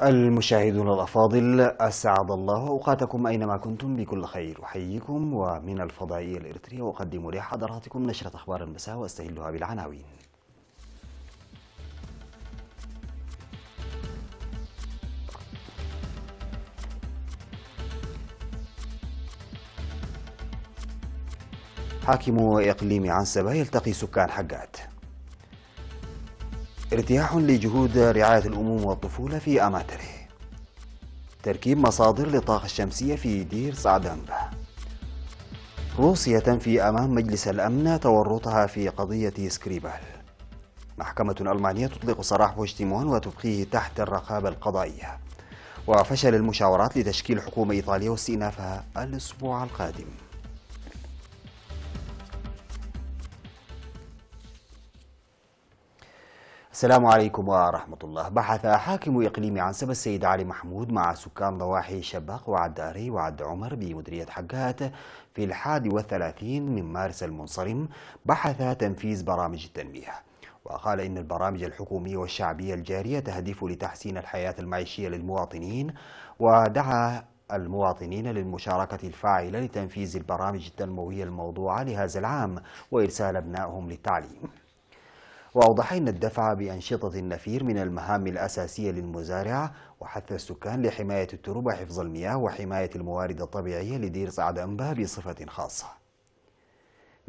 المشاهدون الأفاضل، أسعد الله أوقاتكم أينما كنتم بكل خير. أحييكم ومن الفضائية الإريترية أقدم لحضراتكم نشرة أخبار المساء وأستهلها بالعناوين. حاكم إقليم عنسبة يلتقي سكان حقات. ارتياح لجهود رعاية الأموم والطفولة في أماتره. تركيب مصادر للطاقة الشمسية في دير صعدنبة. روسيا تنفي أمام مجلس الأمن تورطها في قضية سكريبال. محكمة ألمانية تطلق سراح بوشتيمون وتبقيه تحت الرقابة القضائية. وفشل المشاورات لتشكيل حكومة إيطالية واستئنافها الأسبوع القادم. السلام عليكم ورحمة الله. بحث حاكم إقليم عنسبة السيد علي محمود مع سكان ضواحي شباق وعد آري وعد عمر بمديرية حقات في 31 من مارس المنصرم بحث تنفيذ برامج التنمية، وقال إن البرامج الحكومية والشعبية الجارية تهدف لتحسين الحياة المعيشية للمواطنين، ودعا المواطنين للمشاركة الفاعلة لتنفيذ البرامج التنموية الموضوعة لهذا العام وإرسال أبنائهم للتعليم. وأوضح أن الدفع بأنشطة النفير من المهام الأساسية للمزارع، وحث السكان لحماية التربة وحفظ المياه وحماية الموارد الطبيعية لدير صعدنبة بصفة خاصة.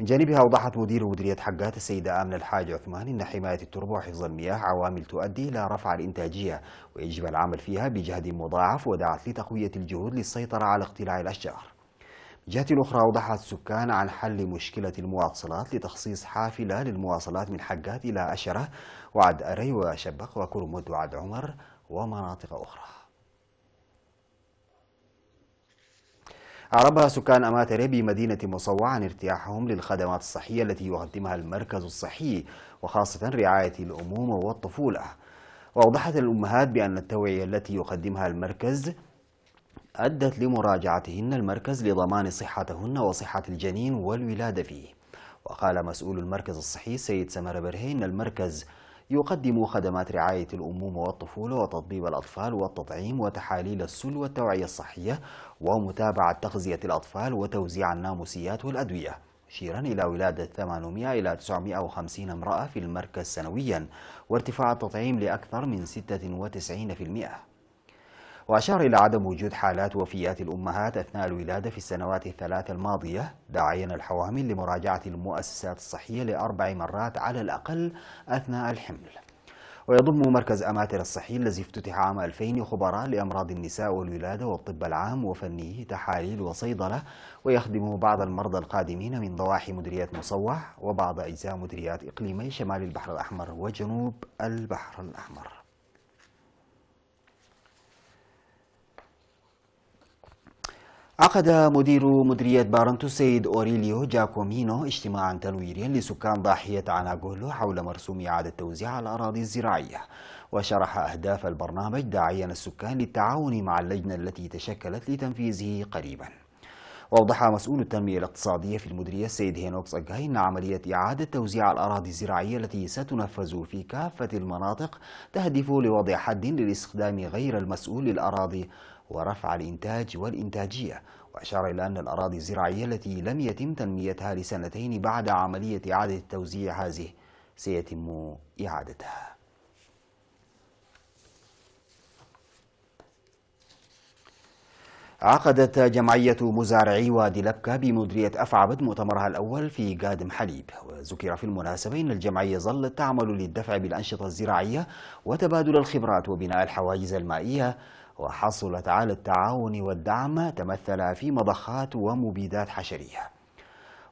من جانبها أوضحت مديرية حقات السيدة آمنة الحاج عثمان أن حماية التربة وحفظ المياه عوامل تؤدي إلى رفع الإنتاجية ويجب العمل فيها بجهد مضاعف، ودعت لتقوية الجهود للسيطرة على اقتلاع الأشجار. جهة أخرى أوضحت السكان عن حل مشكلة المواصلات لتخصيص حافلة للمواصلات من حقات إلى أشرة وعد أري وشبق وكرمد وعد عمر ومناطق أخرى. أعرب سكان أماتري بمدينة مصوع عن ارتياحهم للخدمات الصحية التي يقدمها المركز الصحي، وخاصة رعاية الأمومة والطفولة. وأوضحت الأمهات بأن التوعية التي يقدمها المركز أدت لمراجعتهن المركز لضمان صحتهن وصحة الجنين والولادة فيه. وقال مسؤول المركز الصحي سيد سمر برهي إن المركز يقدم خدمات رعاية الأمومة والطفولة وتطبيب الأطفال والتطعيم وتحاليل السل والتوعية الصحية ومتابعة تغذية الأطفال وتوزيع الناموسيات والأدوية، مشيرا إلى ولادة 800 إلى 950 امرأة في المركز سنويا، وارتفاع التطعيم لأكثر من 96%. وأشار إلى عدم وجود حالات وفيات الأمهات أثناء الولادة في السنوات الثلاث الماضية، داعيا الحوامل لمراجعة المؤسسات الصحية ل4 مرات على الأقل أثناء الحمل. ويضم مركز أماتر الصحي الذي افتتح عام 2000 خبراء لأمراض النساء والولادة والطب العام وفنيه تحاليل وصيدلة، ويخدم بعض المرضى القادمين من ضواحي مديرية مصوع وبعض أجزاء مديريات إقليمي شمال البحر الأحمر وجنوب البحر الأحمر. عقد مديرية بارنتو السيد أوريليو جاكومينو اجتماعا تنويريا لسكان ضاحية عناغولو حول مرسوم إعادة توزيع الأراضي الزراعية، وشرح أهداف البرنامج داعيا السكان للتعاون مع اللجنة التي تشكلت لتنفيذه قريبا. وأوضح مسؤول التنمية الاقتصادية في المديرية السيد هينوكس أجاي أن عملية إعادة توزيع الأراضي الزراعية التي ستنفذ في كافة المناطق تهدف لوضع حد للاستخدام غير المسؤول للأراضي ورفع الإنتاج والإنتاجية. وأشار إلى أن الأراضي الزراعية التي لم يتم تنميتها ل2 بعد عملية إعادة التوزيع هذه سيتم إعادتها. عقدت جمعية مزارعي وادي لبكة بمديرية أفعبد مؤتمرها الأول في قادم حليب، وذكر في المناسبة أن الجمعية ظلت تعمل للدفع بالأنشطة الزراعية وتبادل الخبرات وبناء الحواجز المائية، وحصلت على التعاون والدعم تمثل في مضخات ومبيدات حشرية.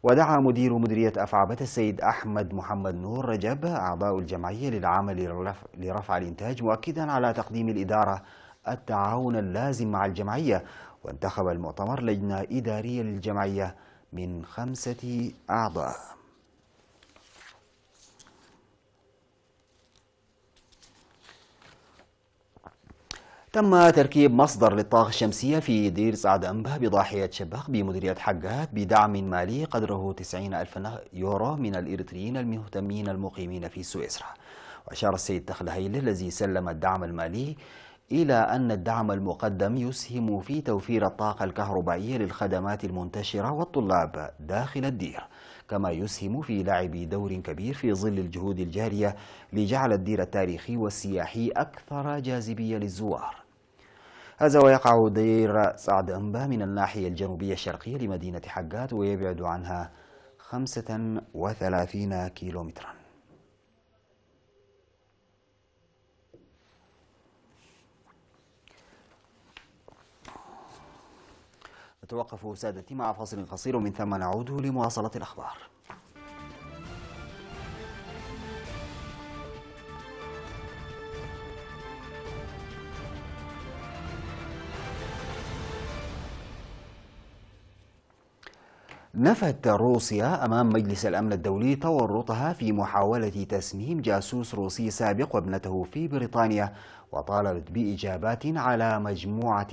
ودعا مديرية أفعبد السيد أحمد محمد نور رجب أعضاء الجمعية للعمل لرفع الإنتاج، مؤكدا على تقديم الإدارة التعاون اللازم مع الجمعية. وانتخب المؤتمر لجنة إدارية للجمعية من 5 أعضاء. تم تركيب مصدر للطاقة الشمسية في دير سعد أنبا بضاحية شبخ بمديرية حقات بدعم مالي قدره 90 ألف يورو من الإريتريين المهتمين المقيمين في سويسرا. وأشار السيد تخلهيل الذي سلم الدعم المالي إلى أن الدعم المقدم يسهم في توفير الطاقة الكهربائية للخدمات المنتشرة والطلاب داخل الدير، كما يسهم في لعب دور كبير في ظل الجهود الجارية لجعل الدير التاريخي والسياحي أكثر جاذبية للزوار. هذا ويقع دير سعد أنبا من الناحية الجنوبية الشرقية لمدينة حقات ويبعد عنها 35 كيلومترا. نتوقف سادتي مع فاصل قصير ومن ثم نعود لمواصلة الأخبار. نفت روسيا أمام مجلس الأمن الدولي تورطها في محاولة تسميم جاسوس روسي سابق وابنته في بريطانيا، وطالبت بإجابات على مجموعة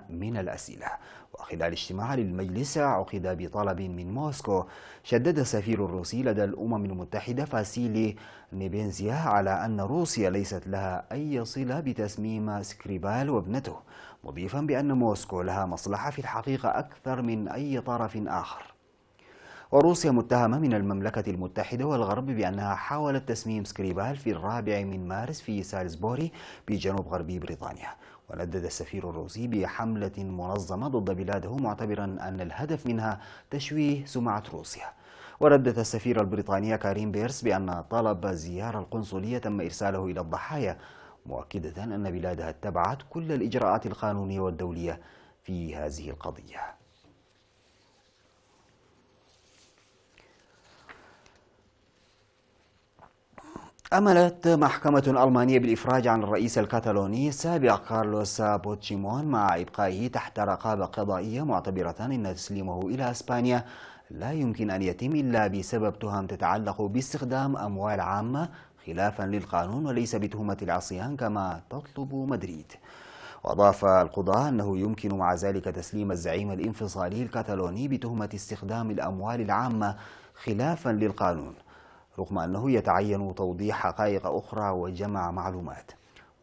من الأسئلة. وخلال اجتماع للمجلس عقد بطلب من موسكو، شدد السفير الروسي لدى الأمم المتحدة فاسيلي نيبينزيا على أن روسيا ليست لها أي صلة بتسميم سكريبال وابنته، مضيفا بأن موسكو لها مصلحة في الحقيقة أكثر من أي طرف آخر. وروسيا متهمة من المملكة المتحدة والغرب بأنها حاولت تسميم سكريبال في 4 مارس في سالزبوري بجنوب غربي بريطانيا. وندد السفير الروسي بحملة منظمة ضد بلاده، معتبرا أن الهدف منها تشويه سمعة روسيا. وردت السفيرة البريطانية كارين بيرس بأن طلب الزيارة القنصلية تم إرساله إلى الضحايا، مؤكدة أن بلادها اتبعت كل الإجراءات القانونية والدولية في هذه القضية. أملت محكمة ألمانية بالإفراج عن الرئيس الكتالوني السابق كارلوس بوتشيمون مع إبقائه تحت رقابة قضائية، معتبرة أن تسليمه إلى إسبانيا لا يمكن أن يتم إلا بسبب تهم تتعلق باستخدام أموال عامة خلافا للقانون وليس بتهمة العصيان كما تطلب مدريد. وأضاف القضاة أنه يمكن مع ذلك تسليم الزعيم الانفصالي الكتالوني بتهمة استخدام الأموال العامة خلافا للقانون، رغم أنه يتعين توضيح حقائق أخرى وجمع معلومات.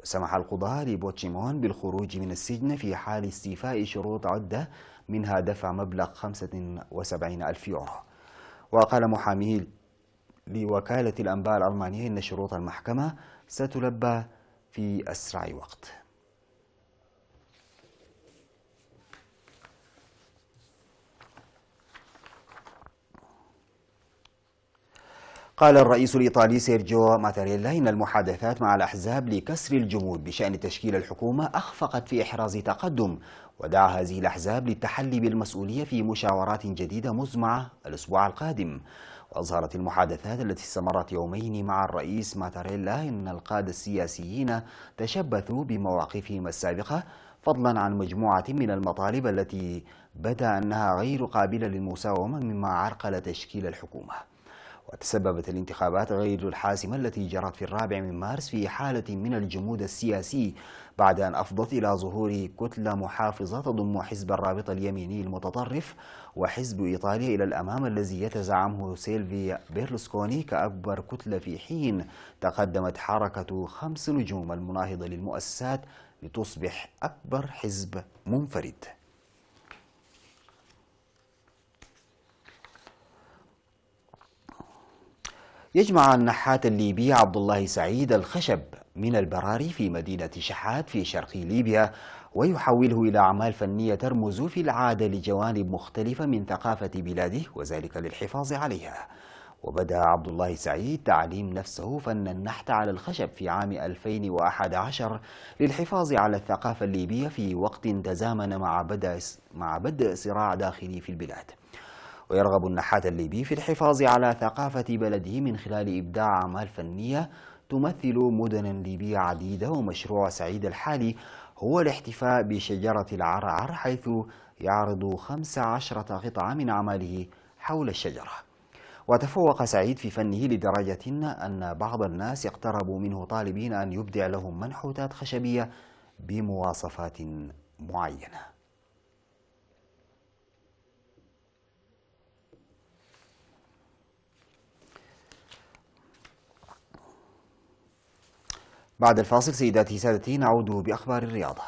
وسمح القضاة لبوتشيمون بالخروج من السجن في حال استيفاء شروط عدة، منها دفع مبلغ 75 ألف يورو. وقال محامي لوكالة الأنباء الألمانية إن شروط المحكمة ستلبى في أسرع وقت. قال الرئيس الإيطالي سيرجيو ماتاريلا إن المحادثات مع الأحزاب لكسر الجمود بشأن تشكيل الحكومة أخفقت في إحراز تقدم، ودعا هذه الأحزاب للتحلي بالمسؤولية في مشاورات جديدة مزمعة الأسبوع القادم. وأظهرت المحادثات التي استمرت يومين مع الرئيس ماتاريلا إن القادة السياسيين تشبثوا بمواقفهم السابقة، فضلا عن مجموعة من المطالب التي بدا أنها غير قابلة للمساومة، مما عرقل تشكيل الحكومة. وتسببت الانتخابات غير الحاسمة التي جرت في 4 مارس في حالة من الجمود السياسي، بعد أن أفضت إلى ظهور كتلة محافظة تضم حزب الرابطة اليميني المتطرف وحزب إيطاليا إلى الأمام الذي يتزعمه سيلفي بيرلسكوني كأكبر كتلة، في حين تقدمت حركة 5 نجوم المناهضة للمؤسسات لتصبح أكبر حزب منفرد. يجمع النحات الليبي عبد الله سعيد الخشب من البراري في مدينة شحات في شرق ليبيا، ويحوله إلى أعمال فنية ترمز في العادة لجوانب مختلفة من ثقافة بلاده، وذلك للحفاظ عليها. وبدأ عبد الله سعيد تعليم نفسه فن النحت على الخشب في عام 2011 للحفاظ على الثقافة الليبية في وقت تزامن مع بدء صراع داخلي في البلاد. ويرغب النحات الليبي في الحفاظ على ثقافة بلده من خلال إبداع أعمال فنية تمثل مدنا ليبية عديدة. ومشروع سعيد الحالي هو الاحتفاء بشجرة العرعر، حيث يعرض 15 قطعة من أعماله حول الشجرة. وتفوق سعيد في فنه لدرجة أن بعض الناس اقتربوا منه طالبين أن يبدع لهم منحوتات خشبية بمواصفات معينة. بعد الفاصل سيداتي سادتي نعود بأخبار الرياضة.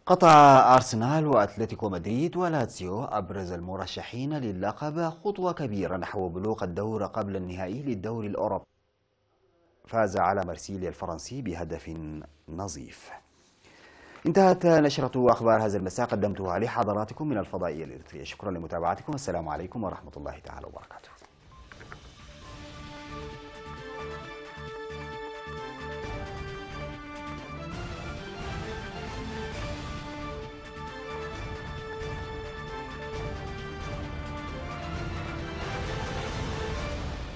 قطع أرسنال وأتلتيكو مدريد ولاتسيو أبرز المرشحين للقب خطوة كبيرة نحو بلوغ الدور قبل النهائي للدوري الأوروبي. فاز على مرسيليا الفرنسي بهدف نظيف. انتهت نشرة أخبار هذا المساء، قدمتها لحضراتكم من الفضائية الإريترية. شكرا لمتابعتكم، السلام عليكم ورحمة الله تعالى وبركاته.